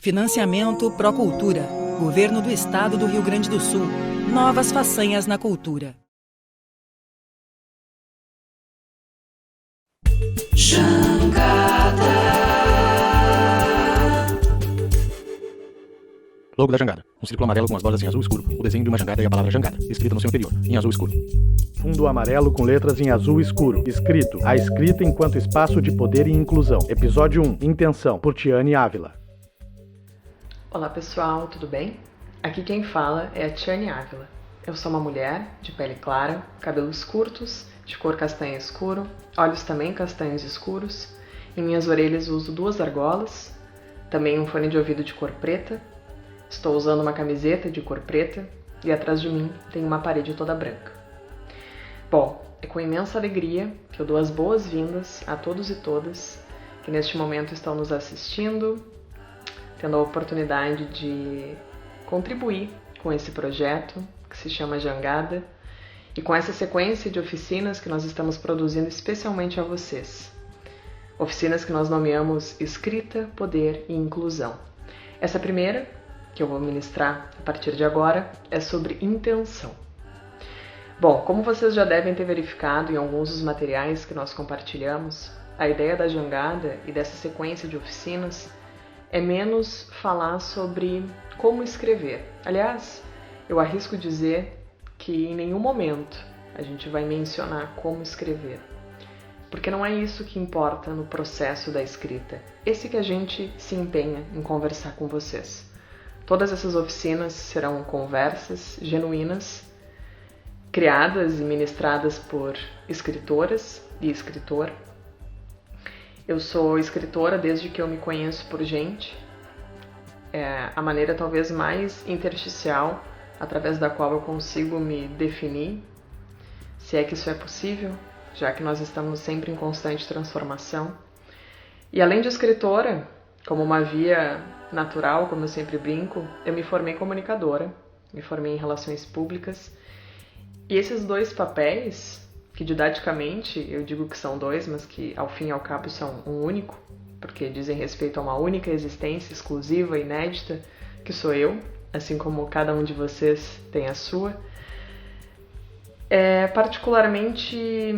Financiamento Procultura. Governo do Estado do Rio Grande do Sul. Novas façanhas na cultura. Logo da jangada. Um círculo amarelo com as bordas em azul escuro. O desenho de uma jangada e a palavra jangada, escrita no seu interior, em azul escuro. Fundo amarelo com letras em azul escuro. Escrito: A escrita enquanto espaço de poder e inclusão. Episódio 1. Intenção. Por Tiane Ávila. Olá pessoal, tudo bem? Aqui quem fala é a Tiane Ávila. Eu sou uma mulher de pele clara, cabelos curtos, de cor castanha escuro, olhos também castanhos escuros. Em minhas orelhas uso 2 argolas, também um fone de ouvido de cor preta. Estou usando uma camiseta de cor preta e atrás de mim tem uma parede toda branca. Bom, é com imensa alegria que eu dou as boas-vindas a todos e todas que neste momento estão nos assistindo, tendo a oportunidade de contribuir com esse projeto que se chama Jangada e com essa sequência de oficinas que nós estamos produzindo especialmente a vocês. Oficinas que nós nomeamos Escrita, Poder e Inclusão. Essa primeira, que eu vou ministrar a partir de agora, é sobre intenção. Bom, como vocês já devem ter verificado em alguns dos materiais que nós compartilhamos, a ideia da jangada e dessa sequência de oficinas é menos falar sobre como escrever. Aliás, eu arrisco dizer que em nenhum momento a gente vai mencionar como escrever, porque não é isso que importa no processo da escrita. Esse que a gente se empenha em conversar com vocês. Todas essas oficinas serão conversas genuínas, criadas e ministradas por escritoras e escritor. Eu sou escritora desde que eu me conheço por gente. É a maneira talvez mais intersticial através da qual eu consigo me definir, se é que isso é possível, já que nós estamos sempre em constante transformação. E além de escritora, como uma via natural, como eu sempre brinco, eu me formei comunicadora, me formei em relações públicas, e esses 2 papéis, que didaticamente eu digo que são 2, mas que ao fim e ao cabo são um único, porque dizem respeito a uma única existência exclusiva, inédita, que sou eu, assim como cada um de vocês tem a sua, é particularmente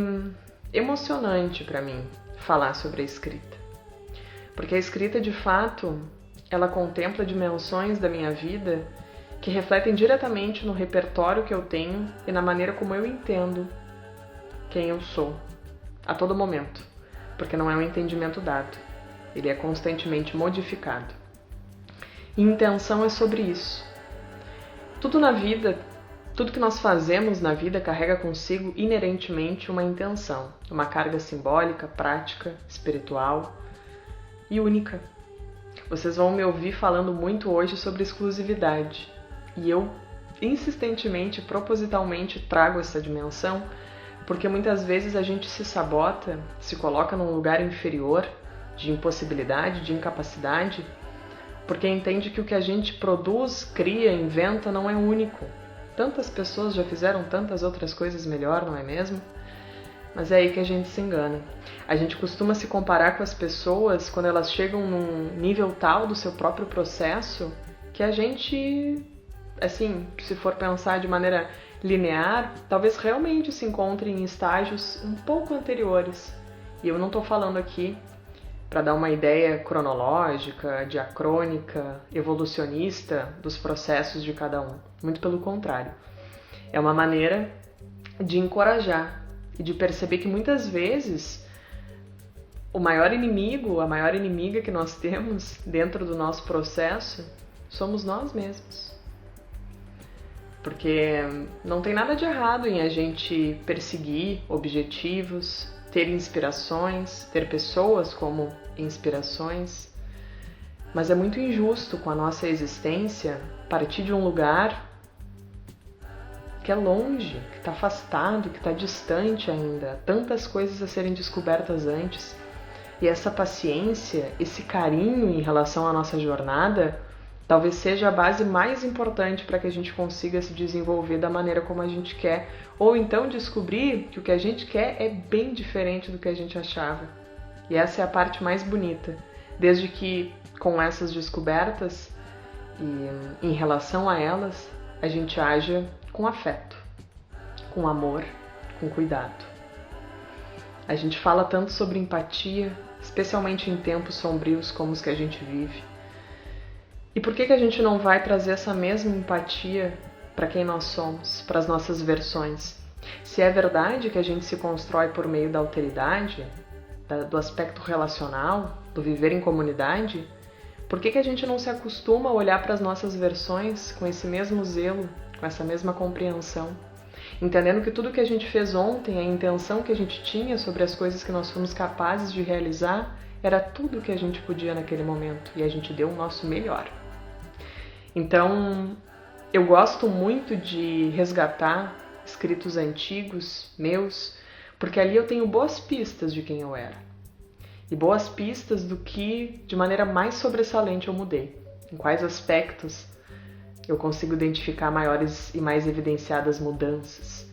emocionante para mim falar sobre a escrita. Porque a escrita, de fato, ela contempla dimensões da minha vida que refletem diretamente no repertório que eu tenho e na maneira como eu entendo quem eu sou, a todo momento, porque não é um entendimento dado, ele é constantemente modificado. E intenção é sobre isso. Tudo na vida, tudo que nós fazemos na vida carrega consigo inerentemente uma intenção, uma carga simbólica, prática, espiritual e única. Vocês vão me ouvir falando muito hoje sobre exclusividade, e eu insistentemente, propositalmente trago essa dimensão, porque muitas vezes a gente se sabota, se coloca num lugar inferior, de impossibilidade, de incapacidade, porque entende que o que a gente produz, cria, inventa não é único. Tantas pessoas já fizeram tantas outras coisas melhor, não é mesmo? Mas é aí que a gente se engana. A gente costuma se comparar com as pessoas quando elas chegam num nível tal do seu próprio processo que a gente, assim, se for pensar de maneira linear, talvez realmente se encontre em estágios um pouco anteriores. E eu não estou falando aqui para dar uma ideia cronológica, diacrônica, evolucionista dos processos de cada um. Muito pelo contrário. É uma maneira de encorajar e de perceber que muitas vezes o maior inimigo, a maior inimiga que nós temos dentro do nosso processo somos nós mesmos. Porque não tem nada de errado em a gente perseguir objetivos, ter inspirações, ter pessoas como inspirações, mas é muito injusto com a nossa existência partir de um lugar que é longe, que está afastado, que está distante ainda, tantas coisas a serem descobertas antes. E essa paciência, esse carinho em relação à nossa jornada, talvez seja a base mais importante para que a gente consiga se desenvolver da maneira como a gente quer, ou então descobrir que o que a gente quer é bem diferente do que a gente achava. E essa é a parte mais bonita, desde que com essas descobertas e em relação a elas, a gente age com afeto, com amor, com cuidado. A gente fala tanto sobre empatia, especialmente em tempos sombrios como os que a gente vive. E por que a gente não vai trazer essa mesma empatia para quem nós somos, para as nossas versões? Se é verdade que a gente se constrói por meio da alteridade, do aspecto relacional, do viver em comunidade, por que a gente não se acostuma a olhar para as nossas versões com esse mesmo zelo, com essa mesma compreensão? Entendendo que tudo que a gente fez ontem, a intenção que a gente tinha sobre as coisas que nós fomos capazes de realizar, era tudo que a gente podia naquele momento e a gente deu o nosso melhor. Então, eu gosto muito de resgatar escritos antigos, meus, porque ali eu tenho boas pistas de quem eu era. E boas pistas do que, de maneira mais sobressalente, eu mudei. Em quais aspectos eu consigo identificar maiores e mais evidenciadas mudanças.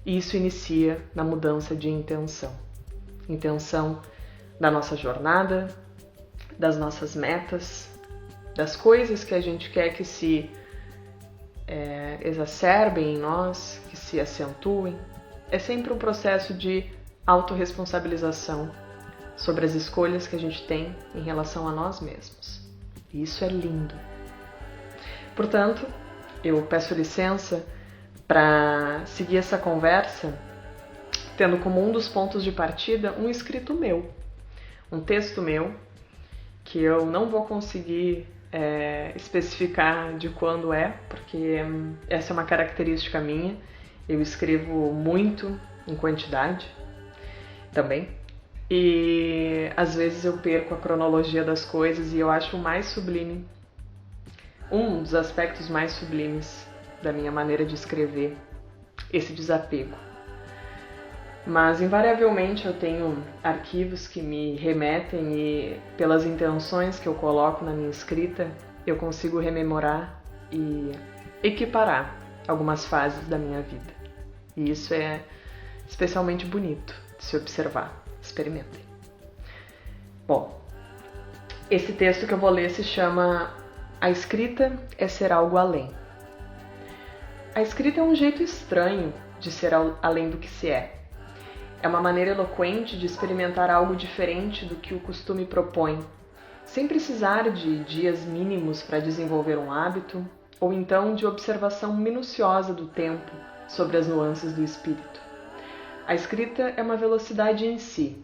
E isso inicia na mudança de intenção. Intenção da nossa jornada, das nossas metas, das coisas que a gente quer que se exacerbem em nós, que se acentuem. É sempre um processo de autorresponsabilização sobre as escolhas que a gente tem em relação a nós mesmos. E isso é lindo. Portanto, eu peço licença para seguir essa conversa tendo como um dos pontos de partida um escrito meu, um texto meu, que eu não vou conseguir especificar de quando é, porque essa é uma característica minha. Eu escrevo muito em quantidade também, e às vezes eu perco a cronologia das coisas, e eu acho o mais sublime, um dos aspectos mais sublimes da minha maneira de escrever, esse desapego. Mas invariavelmente eu tenho arquivos que me remetem, e pelas intenções que eu coloco na minha escrita, eu consigo rememorar e equiparar algumas fases da minha vida. E isso é especialmente bonito de se observar. Experimentem. Bom, esse texto que eu vou ler se chama A Escrita é Ser Algo Além. A escrita é um jeito estranho de ser além do que se é. É uma maneira eloquente de experimentar algo diferente do que o costume propõe, sem precisar de dias mínimos para desenvolver um hábito, ou então de observação minuciosa do tempo sobre as nuances do espírito. A escrita é uma velocidade em si,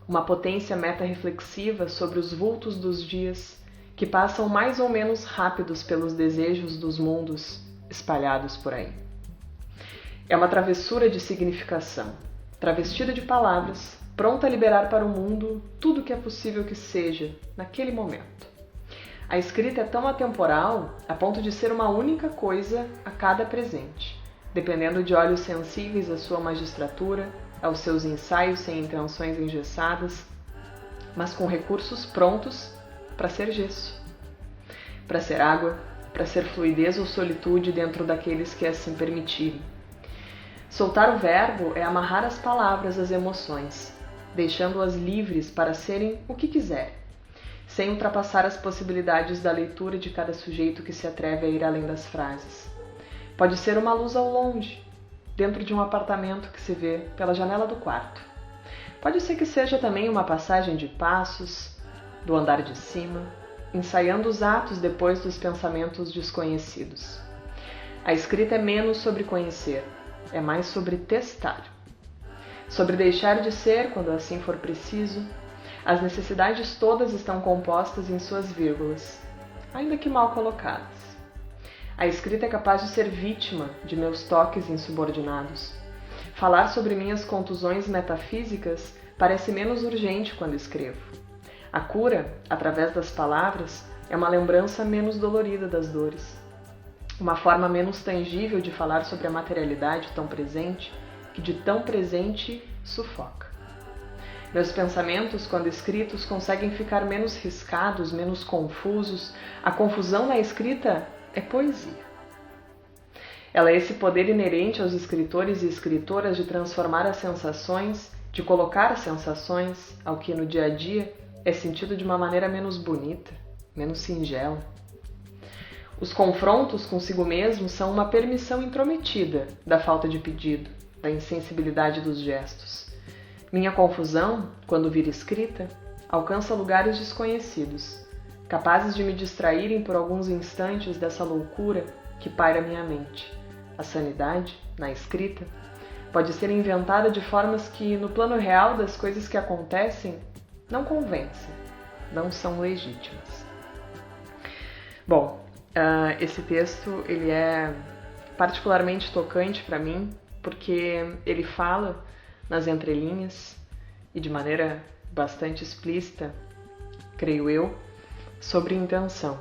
uma potência meta-reflexiva sobre os vultos dos dias que passam mais ou menos rápidos pelos desejos dos mundos espalhados por aí. É uma travessura de significação, travestida de palavras, pronta a liberar para o mundo tudo o que é possível que seja naquele momento. A escrita é tão atemporal a ponto de ser uma única coisa a cada presente, dependendo de olhos sensíveis à sua magistratura, aos seus ensaios sem intenções engessadas, mas com recursos prontos para ser gesso, para ser água, para ser fluidez ou solitude dentro daqueles que assim permitirem. Soltar o verbo é amarrar as palavras às emoções, deixando-as livres para serem o que quiserem, sem ultrapassar as possibilidades da leitura de cada sujeito que se atreve a ir além das frases. Pode ser uma luz ao longe, dentro de um apartamento que se vê pela janela do quarto. Pode ser que seja também uma passagem de passos, do andar de cima, ensaiando os atos depois dos pensamentos desconhecidos. A escrita é menos sobre conhecer, é mais sobre testar. Sobre deixar de ser quando assim for preciso. As necessidades todas estão compostas em suas vírgulas, ainda que mal colocadas. A escrita é capaz de ser vítima de meus toques insubordinados. Falar sobre minhas contusões metafísicas parece menos urgente quando escrevo. A cura, através das palavras, é uma lembrança menos dolorida das dores. Uma forma menos tangível de falar sobre a materialidade tão presente, que de tão presente sufoca. Meus pensamentos, quando escritos, conseguem ficar menos riscados, menos confusos. A confusão na escrita é poesia. Ela é esse poder inerente aos escritores e escritoras de transformar as sensações, de colocar as sensações ao que no dia a dia é sentido de uma maneira menos bonita, menos singela. Os confrontos consigo mesmo são uma permissão intrometida da falta de pedido, da insensibilidade dos gestos. Minha confusão, quando vira escrita, alcança lugares desconhecidos, capazes de me distraírem por alguns instantes dessa loucura que paira minha mente. A sanidade, na escrita, pode ser inventada de formas que, no plano real das coisas que acontecem, não convencem, não são legítimas. Bom, esse texto ele é particularmente tocante para mim, porque ele fala nas entrelinhas e de maneira bastante explícita, creio eu, sobre intenção.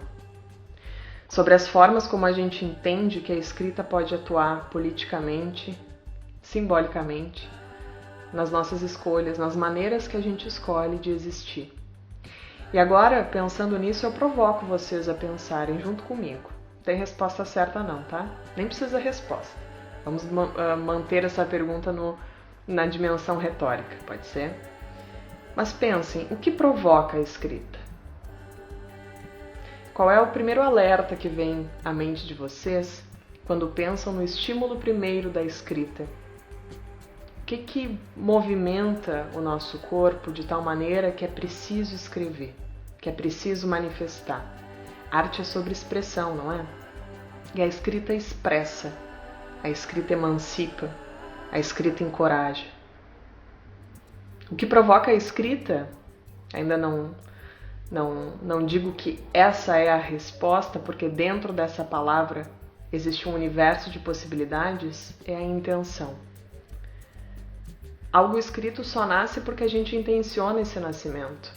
Sobre as formas como a gente entende que a escrita pode atuar politicamente, simbolicamente, nas nossas escolhas, nas maneiras que a gente escolhe de existir. E agora, pensando nisso, eu provoco vocês a pensarem junto comigo. Não tem resposta certa não, tá? Nem precisa resposta. Vamos manter essa pergunta na dimensão retórica, pode ser? Mas pensem, o que provoca a escrita? Qual é o primeiro alerta que vem à mente de vocês quando pensam no estímulo primeiro da escrita? O que movimenta o nosso corpo de tal maneira que é preciso escrever, que é preciso manifestar? Arte é sobre expressão, não é? E a escrita expressa, a escrita emancipa, a escrita encoraja. O que provoca a escrita, ainda não digo que essa é a resposta, porque dentro dessa palavra existe um universo de possibilidades, é a intenção. Algo escrito só nasce porque a gente intenciona esse nascimento,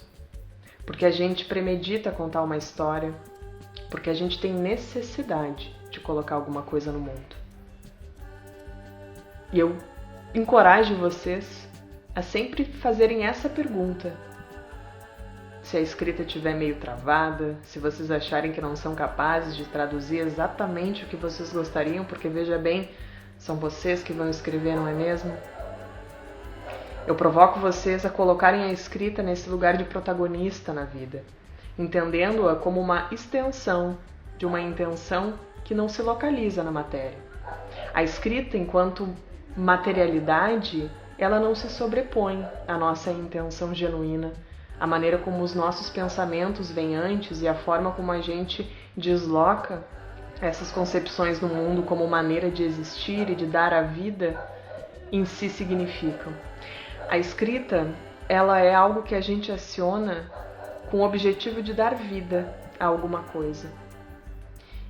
porque a gente premedita contar uma história, porque a gente tem necessidade de colocar alguma coisa no mundo. E eu encorajo vocês a sempre fazerem essa pergunta. Se a escrita estiver meio travada, se vocês acharem que não são capazes de traduzir exatamente o que vocês gostariam, porque veja bem, são vocês que vão escrever, não é mesmo? Eu provoco vocês a colocarem a escrita nesse lugar de protagonista na vida, entendendo-a como uma extensão de uma intenção que não se localiza na matéria. A escrita, enquanto materialidade, ela não se sobrepõe à nossa intenção genuína, a maneira como os nossos pensamentos vêm antes e a forma como a gente desloca essas concepções do mundo como maneira de existir e de dar a vida em si significam. A escrita, ela é algo que a gente aciona com o objetivo de dar vida a alguma coisa.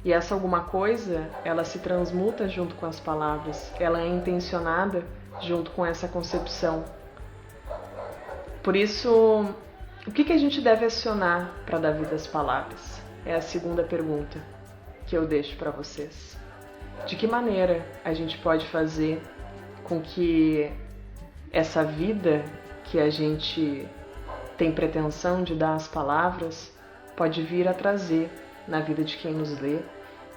E essa alguma coisa, ela se transmuta junto com as palavras, ela é intencionada junto com essa concepção. Por isso, o que a gente deve acionar para dar vida às palavras? É a segunda pergunta que eu deixo para vocês. De que maneira a gente pode fazer com que essa vida que a gente tem pretensão de dar às palavras pode vir a trazer na vida de quem nos lê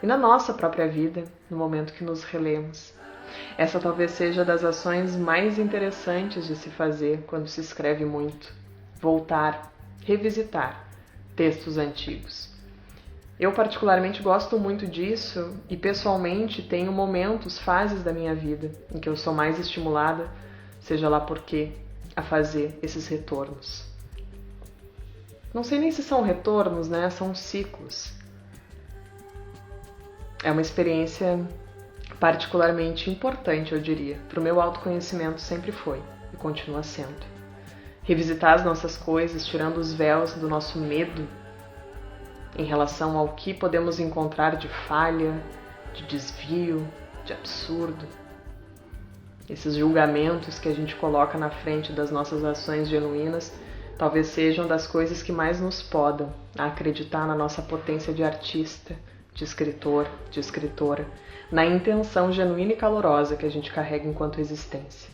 e na nossa própria vida, no momento que nos relemos. Essa talvez seja das ações mais interessantes de se fazer quando se escreve muito. Voltar, revisitar textos antigos. Eu particularmente gosto muito disso e pessoalmente tenho momentos, fases da minha vida em que eu sou mais estimulada, seja lá por quê, a fazer esses retornos. Não sei nem se são retornos, né? São ciclos. É uma experiência particularmente importante, eu diria. Para o meu autoconhecimento sempre foi e continua sendo. Revisitar as nossas coisas, tirando os véus do nosso medo em relação ao que podemos encontrar de falha, de desvio, de absurdo. Esses julgamentos que a gente coloca na frente das nossas ações genuínas talvez sejam das coisas que mais nos podam a acreditar na nossa potência de artista, de escritor, de escritora, na intenção genuína e calorosa que a gente carrega enquanto existência.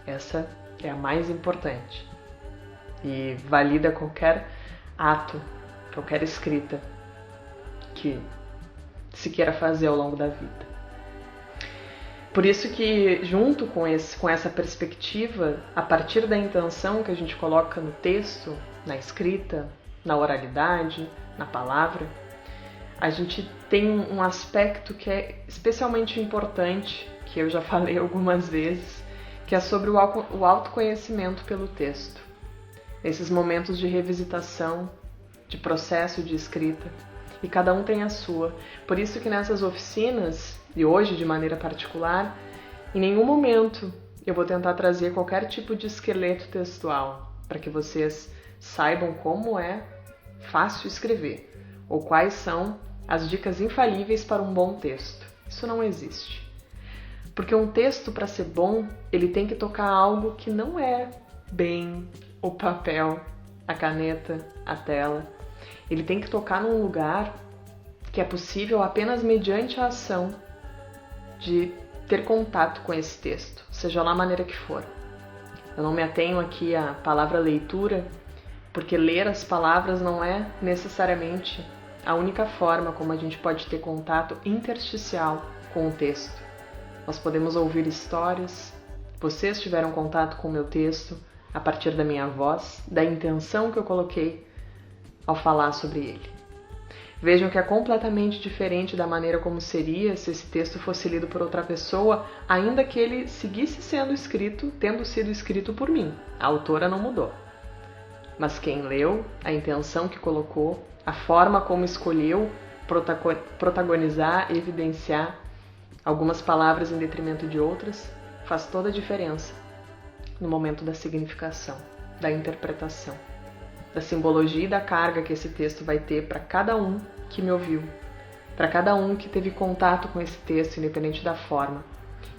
Essa é a mais importante e valida qualquer ato, qualquer escrita que se queira fazer ao longo da vida. Por isso que, junto com essa perspectiva, a partir da intenção que a gente coloca no texto, na escrita, na oralidade, na palavra, a gente tem um aspecto que é especialmente importante, que eu já falei algumas vezes, que é sobre o autoconhecimento pelo texto. Esses momentos de revisitação, de processo de escrita, e cada um tem a sua. Por isso que nessas oficinas, e hoje de maneira particular, em nenhum momento eu vou tentar trazer qualquer tipo de esqueleto textual, para que vocês saibam como é fácil escrever, ou quais são as dicas infalíveis para um bom texto. Isso não existe. Porque um texto, para ser bom, ele tem que tocar algo que não é bem o papel, a caneta, a tela. Ele tem que tocar num lugar que é possível apenas mediante a ação de ter contato com esse texto, seja lá a maneira que for. Eu não me atenho aqui à palavra leitura, porque ler as palavras não é necessariamente a única forma como a gente pode ter contato intersticial com o texto. Nós podemos ouvir histórias, vocês tiveram contato com o meu texto a partir da minha voz, da intenção que eu coloquei ao falar sobre ele. Vejam que é completamente diferente da maneira como seria se esse texto fosse lido por outra pessoa, ainda que ele seguisse sendo escrito, tendo sido escrito por mim. A autora não mudou. Mas quem leu, a intenção que colocou, a forma como escolheu protagonizar, evidenciar algumas palavras em detrimento de outras, faz toda a diferença no momento da significação, da interpretação, da simbologia e da carga que esse texto vai ter para cada um que me ouviu, para cada um que teve contato com esse texto, independente da forma.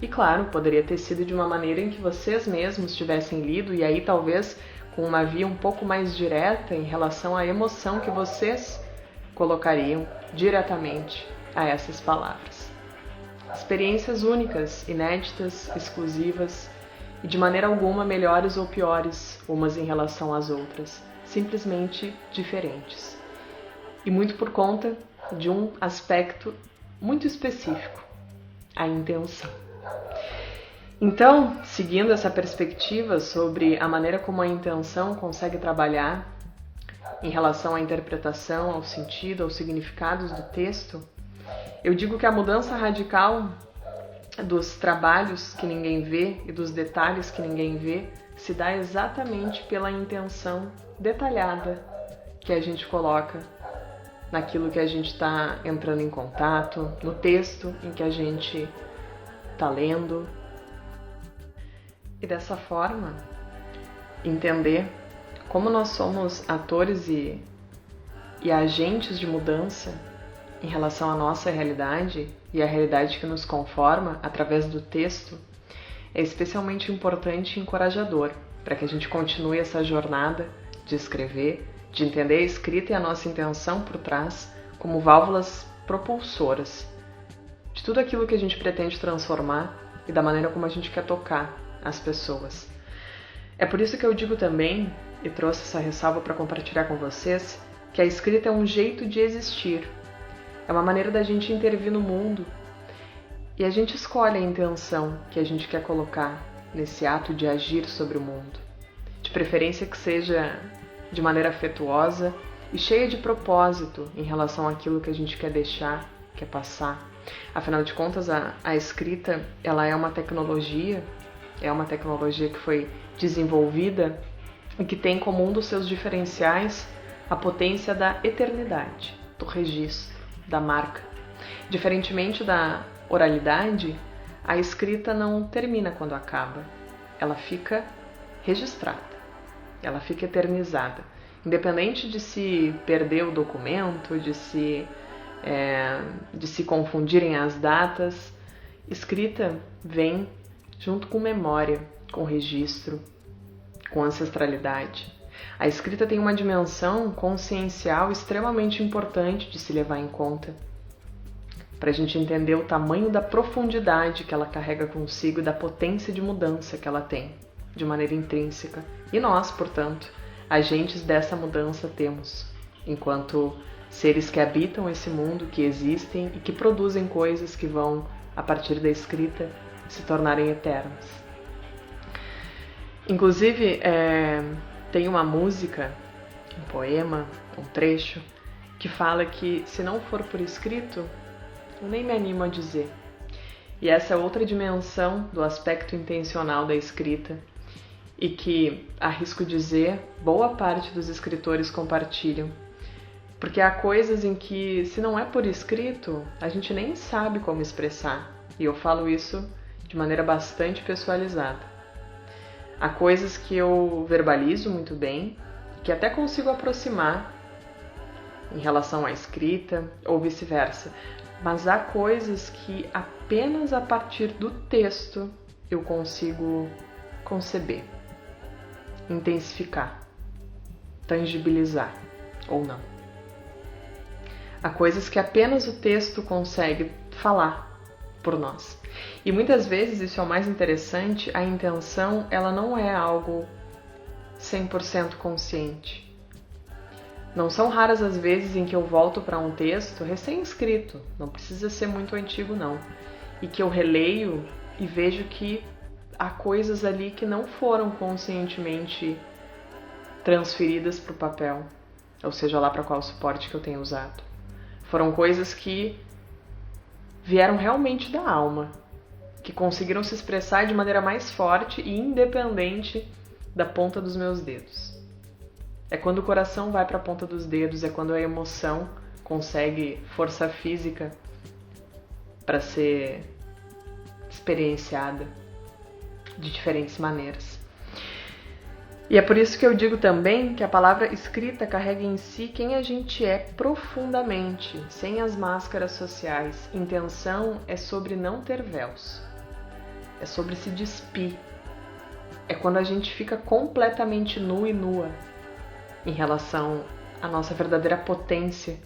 E claro, poderia ter sido de uma maneira em que vocês mesmos tivessem lido, e aí talvez com uma via um pouco mais direta em relação à emoção que vocês colocariam diretamente a essas palavras. Experiências únicas, inéditas, exclusivas e de maneira alguma melhores ou piores umas em relação às outras, simplesmente diferentes. E muito por conta de um aspecto muito específico, a intenção. Então, seguindo essa perspectiva sobre a maneira como a intenção consegue trabalhar em relação à interpretação, ao sentido, aos significados do texto, eu digo que a mudança radical dos trabalhos que ninguém vê e dos detalhes que ninguém vê se dá exatamente pela intenção detalhada que a gente coloca naquilo que a gente está entrando em contato, no texto em que a gente está lendo. E dessa forma, entender como nós somos atores e agentes de mudança em relação à nossa realidade e à realidade que nos conforma através do texto é especialmente importante e encorajador para que a gente continue essa jornada de escrever, de entender a escrita e a nossa intenção por trás como válvulas propulsoras de tudo aquilo que a gente pretende transformar e da maneira como a gente quer tocar as pessoas. É por isso que eu digo também, e trouxe essa ressalva para compartilhar com vocês, que a escrita é um jeito de existir. É uma maneira da gente intervir no mundo e a gente escolhe a intenção que a gente quer colocar nesse ato de agir sobre o mundo. De preferência que seja de maneira afetuosa e cheia de propósito em relação àquilo que a gente quer deixar, quer passar. Afinal de contas, a escrita ela é uma tecnologia que foi desenvolvida e que tem como um dos seus diferenciais a potência da eternidade, do registro, da marca. Diferentemente da oralidade, a escrita não termina quando acaba. Ela fica registrada, ela fica eternizada. Independente de se perder o documento, de se confundirem as datas, escrita vem junto com memória, com registro, com ancestralidade. A escrita tem uma dimensão consciencial extremamente importante de se levar em conta, para a gente entender o tamanho da profundidade que ela carrega consigo e da potência de mudança que ela tem, de maneira intrínseca. E nós, portanto, agentes dessa mudança temos, enquanto seres que habitam esse mundo, que existem e que produzem coisas que vão, a partir da escrita, se tornarem eternas. Inclusive, tem uma música um poema, um trecho, que fala que se não for por escrito, eu nem me animo a dizer. E essa é outra dimensão do aspecto intencional da escrita e que, arrisco dizer, boa parte dos escritores compartilham. Porque há coisas em que, se não é por escrito, a gente nem sabe como expressar. E eu falo isso de maneira bastante pessoalizada. Há coisas que eu verbalizo muito bem, que até consigo aproximar em relação à escrita ou vice-versa. Mas há coisas que apenas a partir do texto eu consigo conceber, intensificar, tangibilizar ou não. Há coisas que apenas o texto consegue falar por nós. E muitas vezes, isso é o mais interessante, a intenção ela não é algo 100% consciente. Não são raras as vezes em que eu volto para um texto recém-escrito, não precisa ser muito antigo não, e que eu releio e vejo que há coisas ali que não foram conscientemente transferidas para o papel, ou seja lá para qual suporte que eu tenho usado. Foram coisas que vieram realmente da alma, que conseguiram se expressar de maneira mais forte e independente da ponta dos meus dedos. É quando o coração vai para a ponta dos dedos, é quando a emoção consegue força física para ser experienciada de diferentes maneiras. E é por isso que eu digo também que a palavra escrita carrega em si quem a gente é profundamente, sem as máscaras sociais. Intenção é sobre não ter véus, é sobre se despir. É quando a gente fica completamente nu e nua em relação à nossa verdadeira potência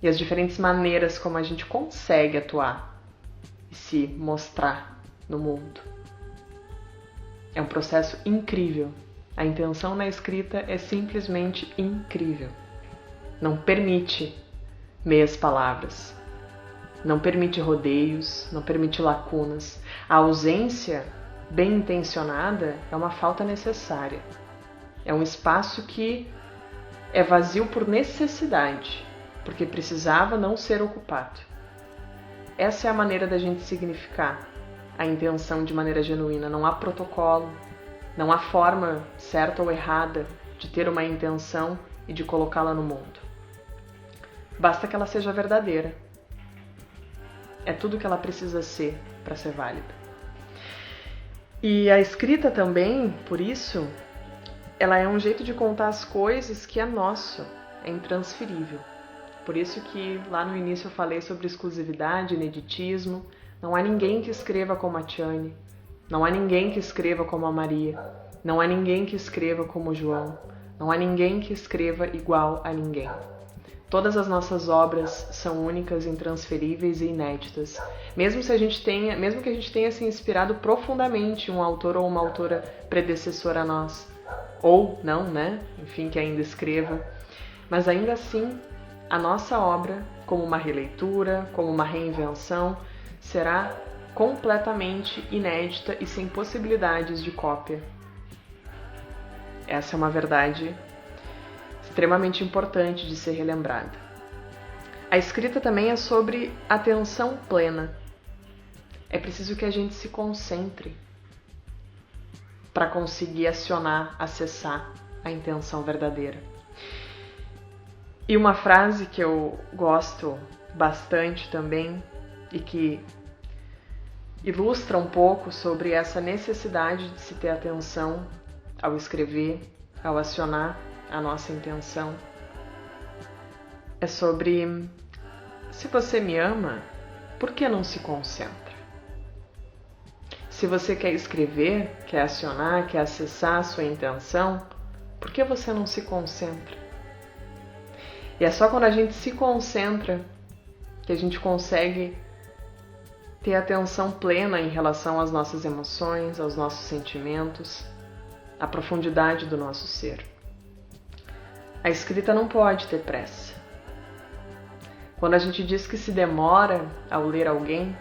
e as diferentes maneiras como a gente consegue atuar e se mostrar no mundo. É um processo incrível. A intenção na escrita é simplesmente incrível. Não permite meias palavras, não permite rodeios, não permite lacunas. A ausência bem intencionada é uma falta necessária. É um espaço que é vazio por necessidade, porque precisava não ser ocupado. Essa é a maneira da gente significar a intenção de maneira genuína. Não há protocolo, não há forma certa ou errada de ter uma intenção e de colocá-la no mundo. Basta que ela seja verdadeira. É tudo que ela precisa ser para ser válida. E a escrita também, por isso, ela é um jeito de contar as coisas que é nosso, é intransferível. Por isso que lá no início eu falei sobre exclusividade, ineditismo. Não há ninguém que escreva como a Tiane, não há ninguém que escreva como a Maria, não há ninguém que escreva como o João, não há ninguém que escreva igual a ninguém. Todas as nossas obras são únicas, intransferíveis e inéditas. Mesmo que a gente tenha se inspirado profundamente em um autor ou uma autora predecessora a nós, ou não, né? Enfim, que ainda escreva. Mas ainda assim, a nossa obra, como uma releitura, como uma reinvenção, será completamente inédita e sem possibilidades de cópia. Essa é uma verdade extremamente importante de ser relembrada. A escrita também é sobre atenção plena. É preciso que a gente se concentre para conseguir acionar, acessar a intenção verdadeira. E uma frase que eu gosto bastante também e que ilustra um pouco sobre essa necessidade de se ter atenção ao escrever, ao acionar a nossa intenção, é sobre: se você me ama, por que não se concentra? Se você quer escrever, quer acionar, quer acessar a sua intenção, por que você não se concentra? E é só quando a gente se concentra que a gente consegue ter atenção plena em relação às nossas emoções, aos nossos sentimentos, à profundidade do nosso ser. A escrita não pode ter pressa. Quando a gente diz que se demora ao ler alguém,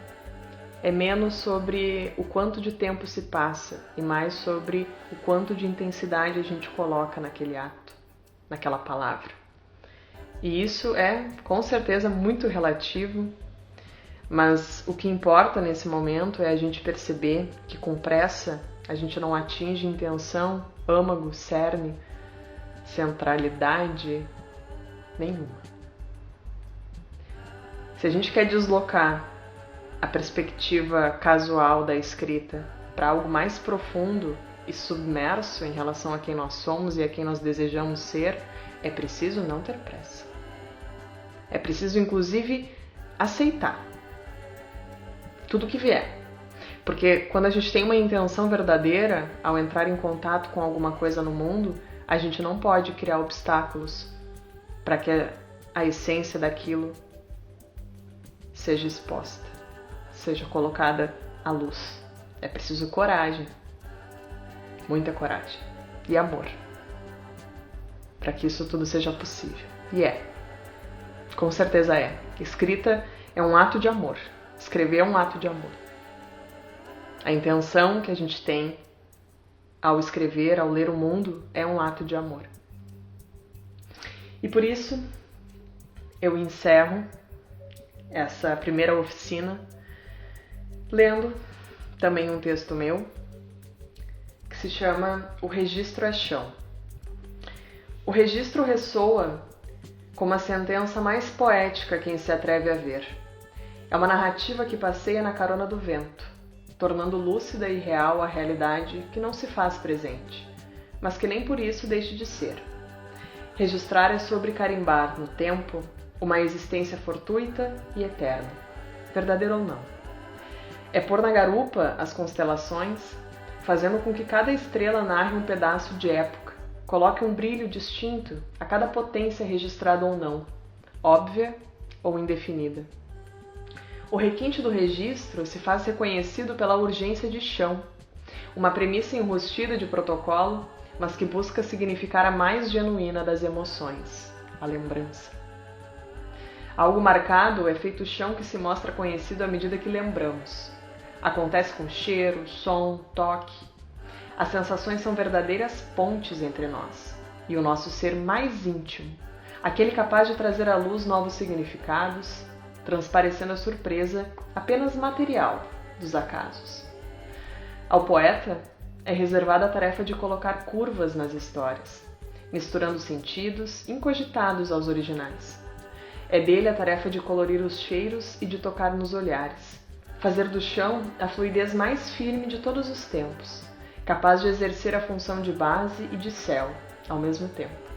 é menos sobre o quanto de tempo se passa e mais sobre o quanto de intensidade a gente coloca naquele ato. naquela palavra. E isso é, com certeza, muito relativo, mas o que importa nesse momento é a gente perceber que com pressa a gente não atinge intenção, âmago, cerne, centralidade nenhuma. Se a gente quer deslocar a perspectiva casual da escrita para algo mais profundo e submerso em relação a quem nós somos e a quem nós desejamos ser, é preciso não ter pressa. É preciso, inclusive, aceitar tudo que vier. Porque quando a gente tem uma intenção verdadeira, ao entrar em contato com alguma coisa no mundo, a gente não pode criar obstáculos para que a essência daquilo seja exposta, seja colocada à luz. É preciso coragem, muita coragem e amor, para que isso tudo seja possível. E com certeza é. Escrita é um ato de amor, escrever é um ato de amor. A intenção que a gente tem ao escrever, ao ler o mundo, é um ato de amor. E por isso, eu encerro essa primeira oficina lendo também um texto meu que se chama O Registro é Chão. O registro ressoa como a sentença mais poética quem se atreve a ver. É uma narrativa que passeia na carona do vento, tornando lúcida e real a realidade que não se faz presente, mas que nem por isso deixe de ser. Registrar é sobre carimbar no tempo uma existência fortuita e eterna, verdadeira ou não. É pôr na garupa as constelações, fazendo com que cada estrela narre um pedaço de época, coloque um brilho distinto a cada potência registrada ou não, óbvia ou indefinida. O requinte do registro se faz reconhecido pela urgência de chão, uma premissa enrustida de protocolo, mas que busca significar a mais genuína das emoções, a lembrança. Algo marcado é feito chão que se mostra conhecido à medida que lembramos. Acontece com cheiro, som, toque. As sensações são verdadeiras pontes entre nós e o nosso ser mais íntimo, aquele capaz de trazer à luz novos significados, transparecendo a surpresa apenas material dos acasos. Ao poeta é reservada a tarefa de colocar curvas nas histórias, misturando sentidos incogitados aos originais. É dele a tarefa de colorir os cheiros e de tocar nos olhares, fazer do chão a fluidez mais firme de todos os tempos, capaz de exercer a função de base e de céu ao mesmo tempo.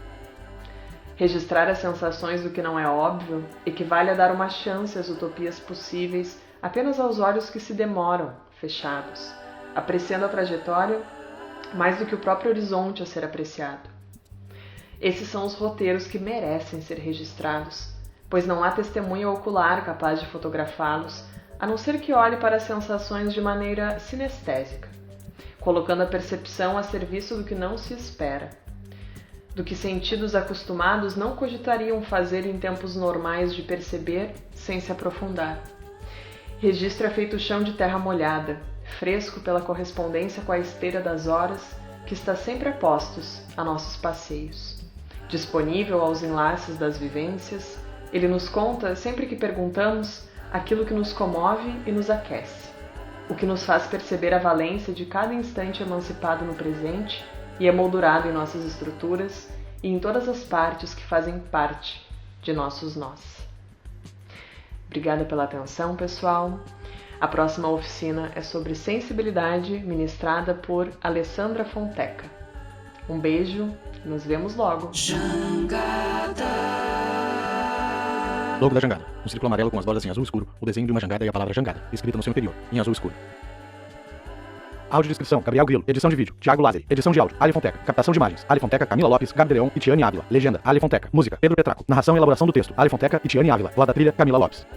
Registrar as sensações do que não é óbvio equivale a dar uma chance às utopias possíveis apenas aos olhos que se demoram, fechados, apreciando a trajetória mais do que o próprio horizonte a ser apreciado. Esses são os roteiros que merecem ser registrados, pois não há testemunha ocular capaz de fotografá-los, a não ser que olhe para as sensações de maneira sinestésica, colocando a percepção a serviço do que não se espera, do que sentidos acostumados não cogitariam fazer em tempos normais de perceber sem se aprofundar. Registro é feito chão de terra molhada, fresco pela correspondência com a esteira das horas que está sempre a postos a nossos passeios. Disponível aos enlaces das vivências, ele nos conta, sempre que perguntamos, aquilo que nos comove e nos aquece, o que nos faz perceber a valência de cada instante emancipado no presente e emoldurado em nossas estruturas e em todas as partes que fazem parte de nossos nós. Obrigada pela atenção, pessoal. A próxima oficina é sobre sensibilidade, ministrada por Alessandra Fonteca. Um beijo e nos vemos logo. Logo da jangada. Um círculo amarelo com as bordas em azul escuro, o desenho de uma jangada e a palavra jangada, escrita no seu interior, em azul escuro. Audiodescrição, Gabriel Grilo. Edição de vídeo, Thiago Lázari. Edição de áudio, Ali Fonteca. Captação de imagens, Ali Fonteca, Camila Lopes, Gabi Leão e Tiane Ávila. Legenda, Ali Fonteca. Música, Pedro Petraco. Narração e elaboração do texto, Ali Fonteca e Tiane Ávila. Voz da trilha, Camila Lopes.